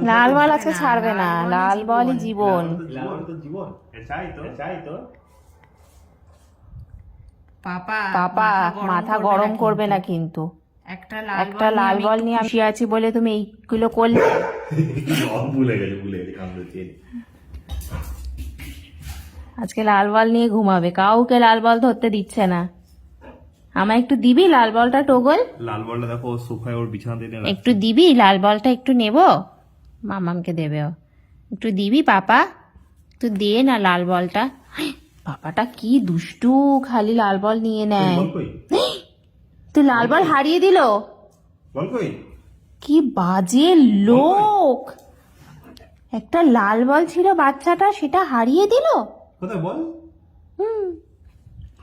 লাল বল আজকে ছাড়বে না, লাল বলই জীবন। পাপা মাথা গরম করবে না কিন্তু। একটা লাল বল নিয়ে আমি খুশি আছি বলে তুমি এইগুলো করলে। আজকে লাল বল নিয়ে ঘুমাবে, কাউকে লাল বল ধরতে দিচ্ছে না। আমায় একটু দিবি লাল বলটা টোগল? লাল বলটা দেখো সোফায় ওর বিছানাতে এনে রাখছে। একটু দিবি লাল বলটা, একটু নেবো, মামামকে দেবে ও। একটু দিবি পাপা, একটু দে না লাল বলটা। পাপাটা কি দুষ্টু, খালি লাল বল নিয়ে নেয়। বল কই? তুই লাল বল হারিয়ে দিল, বল কই? কি বাজে লোক। একটা লাল বল ছিল বাচ্চাটা, সেটা হারিয়ে দিল। কোথায় বল?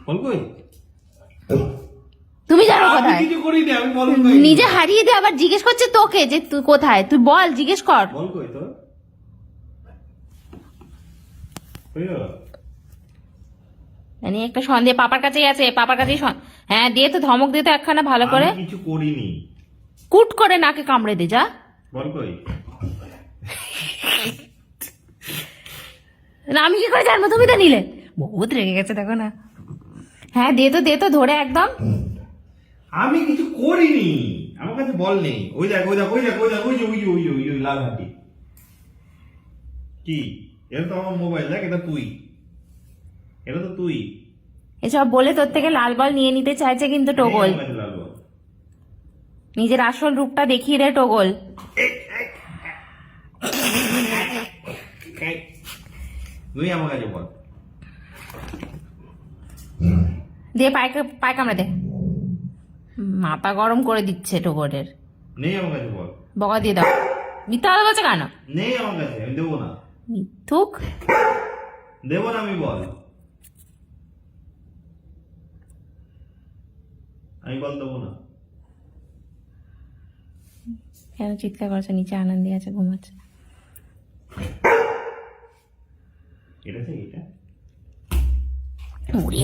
বল কই? তুমি জানো আমি কোথায়? কিছু করিনি, আমি বল কই? নিজে হারিয়ে দে, আবার জিজ্ঞেস করছে তোকে যে তুই কোথায়, তুই বল, জিজ্ঞেস কর। বল কই তো? কই গেল? মানে একটা সন্দেহ পাপার কাছেই আছে, পাপার কাছেই হ্যাঁ দিয়ে তো, ধমক দিয়ে তো একখানা ভালো করে, আমি কিছু করিনি। কুট করে নাকে কামড়ে দে যা। বল কই? না আমি কি করে জানবো, তুমি তো নিলে। বহুত রেগে গেছে দেখো না। হ্যাঁ দে তো ধরে একদম। আমি কিছু করিনি, আমার কাছে বল নেই। ওই দেখ ওই দেখ ওই দেখ ওই দেখ ওই যে ওই যে ওই যে ওই যে ওই লাল হাতি। কি এটা তো আমার মোবাইল, দেখ এটা তুই, এটা তো তুই। এসব বলে তোর থেকে লাল বল নিয়ে নিতে চাইছে কিন্তু টোগল। নেই আমার কাছে লাল বল। নিজের আসল রূপটা দেখিয়ে দে টোগল। তুই আমার কাছে বল। দে পায়ে কামড়ে দে। মাথা গরম করে দিচ্ছে টোগলের। নেই আমার কাছে বল। বকা দিয়ে দাও। মিথ্যা কথা বলছে কেন? নেই আমার কাছে, আমি দেবো না। মিথ্যুক। দেবো না আমি, বল। আমি বল দেবো না। কেন চিৎকার করছে? নিচে আনন্দে আছে, ঘুমাচ্ছে। এটা ঠিক, এটা ওরে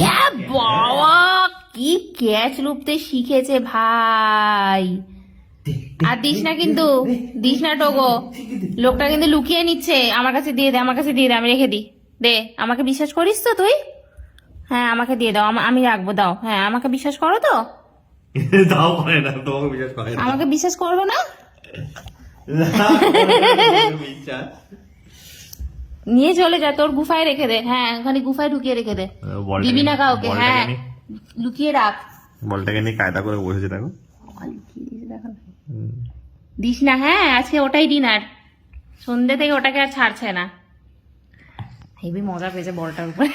বাবা, কি ক্যাচ লুপতে শিখেছে ভাই। আর দিস না কিন্তু, দিস না টোগো। লোকটা কিন্তু লুকিয়ে নিচ্ছে। আমার কাছে দিয়ে দে, আমার কাছে দিয়ে দে, আমি রেখে দিই। দে, আমাকে বিশ্বাস করিস তো তুই? হ্যাঁ আমাকে দিয়ে দাও, আমি রাখবো, দাও। হ্যাঁ আমাকে বিশ্বাস করো তো? দাও করে না, তোমাকে বিশ্বাস করে না। আমাকে বিশ্বাস করবো না? বিশ্বাস নিয়ে চলে যা, তোর গুফায় রেখে দে। হ্যাঁ ওখানে গুফায় ঢুকিয়ে রেখে দে, দিবি না কাউকে। হ্যাঁ লুকিয়ে রাখ। বলটাকে নিয়ে কায়দা করে বসেছে দেখো। দিস না, হ্যাঁ আজকে ওটাই ডিনার। সন্ধ্যে থেকে ওটাকে আর ছাড়ছে না। হেবি মজা পেয়েছে বলটার উপরে।